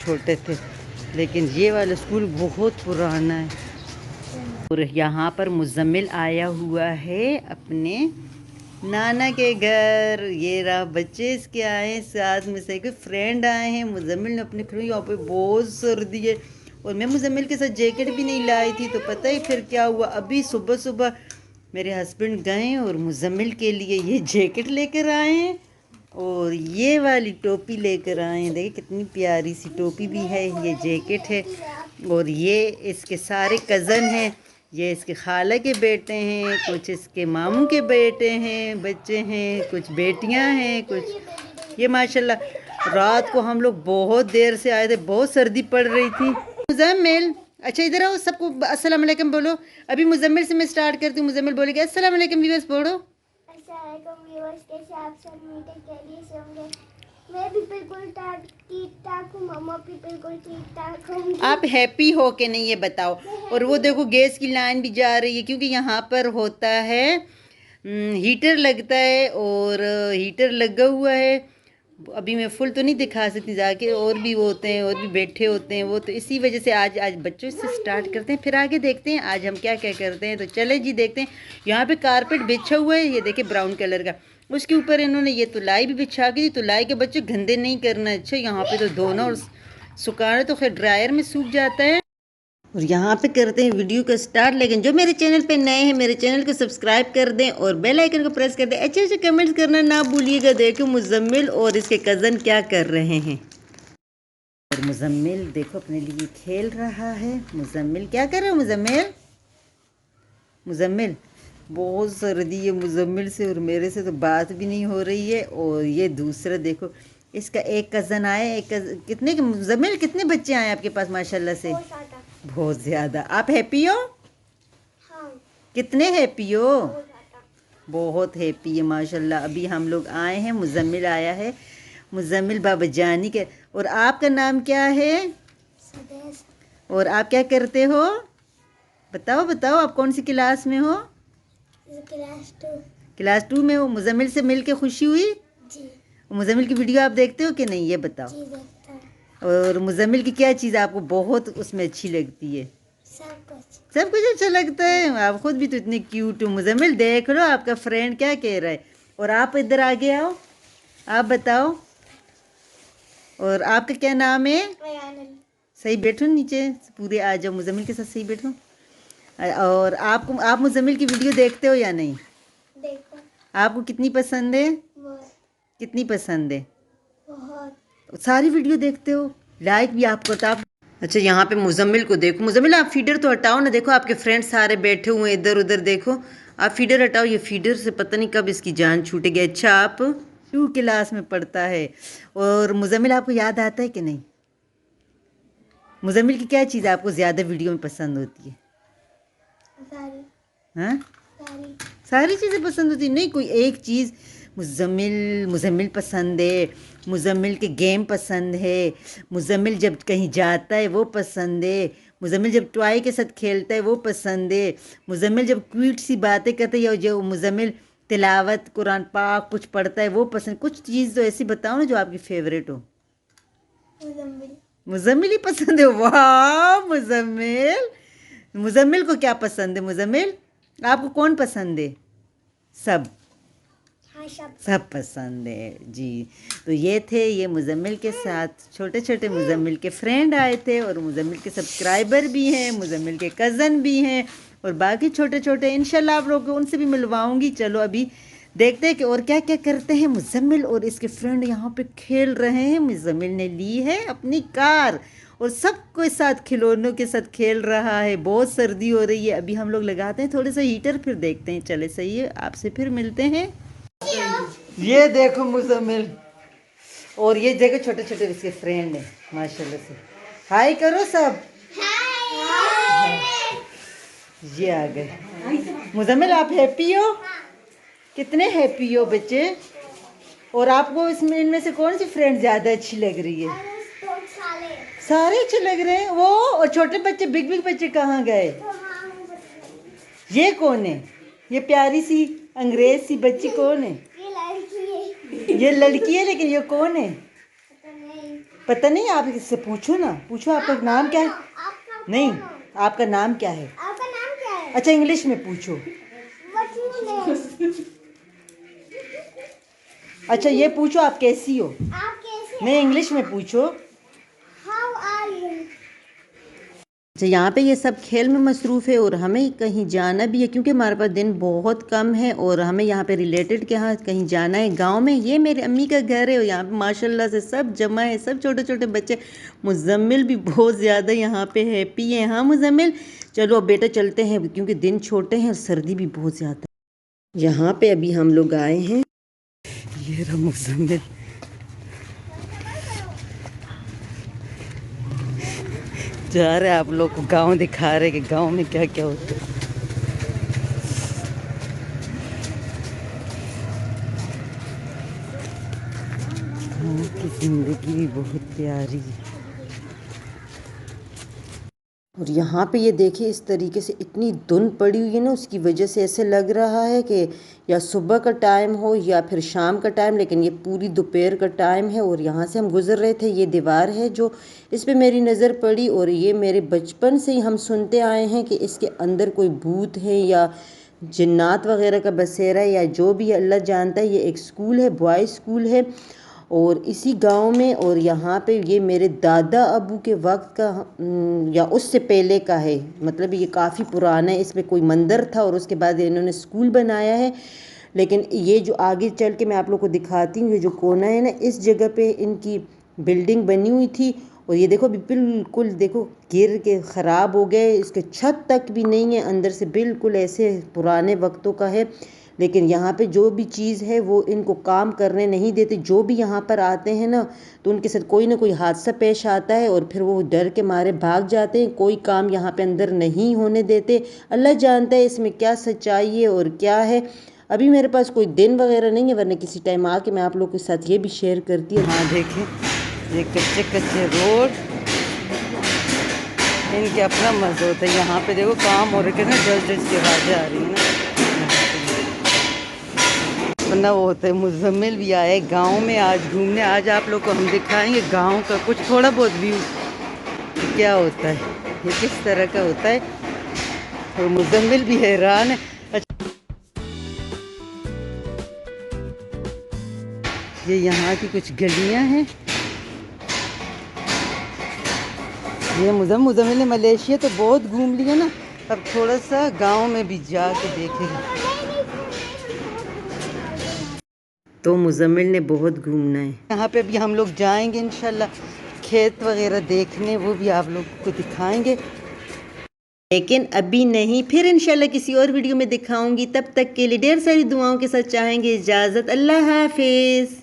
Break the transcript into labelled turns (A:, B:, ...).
A: छोटे थे, लेकिन ये वाला स्कूल बहुत पुराना है। और यहाँ पर मुज़म्मिल आया हुआ है अपने नाना के घर। ये रहा बच्चे इसके आए, साथ में से कोई फ्रेंड आए हैं। मुज़म्मिल ने अपने खड़े, यहाँ पे बहुत सर्दी है और मैं मुज़म्मिल के साथ जैकेट भी नहीं लाई थी, तो पता ही फिर क्या हुआ। अभी सुबह सुबह मेरे हस्बैंड गए और मुज़म्मिल के लिए ये जैकेट लेकर आए हैं और ये वाली टोपी लेकर आए हैं। देखिए कितनी प्यारी सी टोपी भी है, ये जैकेट है। और ये इसके सारे कज़न हैं, ये इसके खाला के बेटे हैं, कुछ इसके मामू के बेटे हैं, बच्चे हैं, कुछ बेटियां हैं, कुछ ये माशाल्लाह। रात को हम लोग बहुत देर से आए थे, बहुत सर्दी पड़ रही थी। मुज़म्मिल, अच्छा इधर आओ, सबको अस्सलाम वालेकुम बोलो। अभी मुज़म्मिल से मैं स्टार्ट करती हूँ। मुज़म्मिल बोलेगा अस्सलाम वालेकुम व्यूअर्स बोलो। मैं भी बिल्कुल ठीक ठाक हूँ, मम्मा भी बिल्कुल ठीक ठाक हूँ। आप हैप्पी हो कि नहीं ये बताओ। और वो देखो गैस की लाइन भी जा रही है, क्योंकि यहाँ पर होता है हीटर लगता है और हीटर लगा हुआ है। अभी मैं फुल तो नहीं दिखा सकती जाके, और भी वो होते हैं और भी बैठे होते हैं वो, तो इसी वजह से आज बच्चों से स्टार्ट करते हैं, फिर आगे देखते हैं आज हम क्या क्या करते हैं। तो चले जी देखते हैं। यहाँ पे कारपेट बिछा हुआ है, ये देखिए ब्राउन कलर का। उसके ऊपर इन्होंने ये तुलाई भी बिछा के दी। तुलाई के बच्चे गंदे नहीं करना। अच्छा यहाँ पे तो धोना और सुखाना तो खैर ड्रायर में सूख जाता है। और यहाँ पे करते हैं वीडियो का स्टार्ट। लेकिन जो मेरे चैनल पे नए हैं, मेरे चैनल को सब्सक्राइब कर दें और बेल आइकन को प्रेस कर दें। अच्छे अच्छे कमेंट्स करना ना भूलिएगा। देखो मुज़म्मिल और इसके कज़न क्या कर रहे हैं। और मुज़म्मिल देखो अपने लिए खेल रहा है। मुज़म्मिल क्या कर रहे हो मुज़म्मिल? मुज़म्मिल बहुत सर्दी है मुज़म्मिल से, और मेरे से तो बात भी नहीं हो रही है। और ये दूसरा देखो, इसका एक कज़न आया, कितने मुज़म्मिल कितने बच्चे आए आपके पास माशाल्लाह से? बहुत ज़्यादा। आप हैप्पी हो? हाँ। कितने हैप्पी हो? बहुत हैप्पी है माशाल्लाह। अभी हम लोग आए हैं, मुज़म्मिल आया है, मुज़म्मिल बाबा जानी के। और आपका नाम क्या है? सदेश। और आप क्या करते हो? बताओ बताओ, आप कौन सी क्लास में हो? क्लास 2। क्लास 2 में हो। मुज़म्मिल से मिल के खुशी हुई जी। मुज़म्मिल की वीडियो आप देखते हो कि नहीं ये बताओ जी? देखता है। और मुज़म्मिल की क्या चीज़ आपको बहुत उसमें अच्छी लगती है? सब कुछ अच्छा लगता है। आप खुद भी तो इतने क्यूट हो मुज़म्मिल। देख लो आपका फ्रेंड क्या कह रहा है। और आप इधर आगे आओ, आप बताओ। और आपका क्या नाम है? सही बैठो नीचे, पूरे आ जाओ मुज़म्मिल के साथ, सही बैठो। और आप मुज़म्मिल की वीडियो देखते हो या नहीं? देखो। आपको कितनी पसंद है? बहुत। कितनी पसंद है? बहुत। सारी वीडियो देखते हो, लाइक भी आप करते आप? अच्छा यहाँ पे मुज़म्मिल को देखो। मुज़म्मिल आप फीडर तो हटाओ ना, देखो आपके फ्रेंड्स सारे बैठे हुए हैं इधर उधर। देखो आप फीडर हटाओ, ये फीडर से पता नहीं कब इसकी जान छूटेगी। अच्छा आप 2 क्लास में पढ़ता है। और मुज़म्मिल आपको याद आता है कि नहीं? मुज़म्मिल की क्या चीज़ आपको ज़्यादा वीडियो में पसंद होती है? हाँ, सारी चीज़ें पसंद होती नहीं, कोई एक चीज़। मुज़म्मिल पसंद है, मुज़म्मिल के गेम पसंद है, मुज़म्मिल जब कहीं जाता है वो पसंद है, मुज़म्मिल जब टॉय के साथ खेलता है वो पसंद है, मुज़म्मिल जब क्यूट सी बातें करता है, या जो मुज़म्मिल तिलावत कुरान पाक कुछ पढ़ता है वो पसंद। कुछ चीज़ तो ऐसी बताओ ना जो आपकी फेवरेट हो। मुज़म्मिल ही पसंद है। वाह मुज़म्मिल, मुज़म्मिल को क्या पसंद है? मुज़म्मिल आपको कौन पसंद है? सब? हाँ, सब पसंद है जी। तो ये थे, ये मुज़म्मिल के साथ छोटे छोटे मुज़म्मिल के फ्रेंड आए थे, और मुज़म्मिल के सब्सक्राइबर भी हैं, मुज़म्मिल के कज़न भी हैं, और बाकी छोटे छोटे। इंशाल्लाह आप लोगों को उनसे भी मिलवाऊंगी। चलो अभी देखते हैं कि और क्या क्या करते हैं। मुज़म्मिल और इसके फ्रेंड यहाँ पे खेल रहे हैं। मुज़म्मिल ने ली है अपनी कार और सबके साथ खिलौनों के साथ खेल रहा है। बहुत सर्दी हो रही है। अभी हम लोग लगाते हैं थोड़ा सा हीटर, फिर देखते हैं। चले सही है, आपसे फिर मिलते हैं। ये देखो मुज़म्मिल, और ये देखो छोटे छोटे इसके फ्रेंड हैं माशाल्लाह से। हाय करो सब। हाय। ये आ गए। मुज़म्मिल आप हैप्पी हो? कितने हैप्पी हो बच्चे? और आपको इसमें इनमें से कौन सी फ्रेंड ज़्यादा अच्छी लग रही है? सारे अच्छे लग रहे हैं। वो और छोटे बच्चे बिग बिग बच्चे कहाँ गए? ये कौन है? ये प्यारी सी अंग्रेज सी बच्ची कौन है? ये लड़की है। लेकिन ये कौन है? पता नहीं, आप इससे पूछो ना, पूछो आपका नाम क्या है। नहीं, आपका नाम क्या है?
B: आपका नाम क्या है?
A: अच्छा इंग्लिश में पूछो।
B: What's your name?
A: अच्छा ये पूछो आप कैसी हो,
B: आप कैसे?
A: नहीं इंग्लिश में पूछो।
B: How are you?
A: अच्छा यहाँ पे ये सब खेल में मसरूफ़ है और हमें कहीं जाना भी है क्योंकि हमारे पास दिन बहुत कम है और हमें यहाँ पे रिलेटेड के यहाँ कहीं जाना है गांव में। ये मेरी अम्मी का घर है और यहाँ पे माशाल्लाह से सब जमा है, सब छोटे छोटे बच्चे। मुजम्मिल भी बहुत ज़्यादा यहाँ पे हैप्पी है। हाँ मुजम्मिल, चलो अब बेटा चलते हैं क्योंकि दिन छोटे हैं और सर्दी भी बहुत ज़्यादा है। यहाँ पे अभी हम लोग आए हैं, ये रहा मुजम्मिल। जा रहे आप लोग को गांव दिखा रहे कि गांव में क्या क्या होता है। गांव की जिंदगी भी बहुत प्यारी है। और यहाँ पे ये देखिए इस तरीके से इतनी धुंध पड़ी हुई है ना, उसकी वजह से ऐसे लग रहा है कि या सुबह का टाइम हो या फिर शाम का टाइम, लेकिन ये पूरी दोपहर का टाइम है। और यहाँ से हम गुज़र रहे थे, ये दीवार है जो इस पे मेरी नज़र पड़ी और ये मेरे बचपन से ही हम सुनते आए हैं कि इसके अंदर कोई भूत है या जिन्नात वगैरह का बसेरा है या जो भी अल्लाह जानता है। ये एक स्कूल है, बॉयज़ स्कूल है और इसी गांव में। और यहाँ पे ये मेरे दादा अबू के वक्त का या उससे पहले का है, मतलब ये काफ़ी पुराना है। इसमें कोई मंदिर था और उसके बाद इन्होंने स्कूल बनाया है। लेकिन ये जो आगे चल के मैं आप लोग को दिखाती हूँ, ये जो कोना है ना, इस जगह पे इनकी बिल्डिंग बनी हुई थी। और ये देखो अभी बिल्कुल देखो गिर के ख़राब हो गए, इसके छत तक भी नहीं है, अंदर से बिल्कुल ऐसे पुराने वक्तों का है। लेकिन यहाँ पे जो भी चीज़ है वो इनको काम करने नहीं देते। जो भी यहाँ पर आते हैं ना तो उनके साथ कोई ना कोई हादसा पेश आता है और फिर वो डर के मारे भाग जाते हैं। कोई काम यहाँ पे अंदर नहीं होने देते। अल्लाह जानता है इसमें क्या सच्चाई है और क्या है। अभी मेरे पास कोई दिन वगैरह नहीं है, वरना किसी टाइम आके मैं आप लोग के साथ ये भी शेयर करती हूँ। हाँ देखें ये कच्चे कच्चे रोड, इनके अपना मज़ा होता है। यहाँ पे देखो काम हो रखे ना, जल्द जल्द की आवाज़ें आ रही है ना, वरना वो होता है। मुजम्मिल भी आए गांव में आज घूमने। आज आप लोग को हम दिखाएंगे गांव का कुछ थोड़ा बहुत व्यू, क्या होता है, ये किस तरह का होता है। और मुजम्मिल भी हैरान है। ये यहाँ की कुछ गलियाँ हैं। ये मुजम्मिल ने मलेशिया तो बहुत घूम लिया ना, अब थोड़ा सा गांव में भी जाके देखेंगे। तो मुजम्मिल ने बहुत घूमना है। यहाँ पे अभी हम लोग जाएंगे इंशाल्लाह खेत वगैरह देखने, वो भी आप लोग को दिखाएंगे, लेकिन अभी नहीं, फिर इंशाल्लाह किसी और वीडियो में दिखाऊंगी। तब तक के लिए ढेर सारी दुआओं के साथ चाहेंगे इजाज़त। अल्लाह हाफिज़।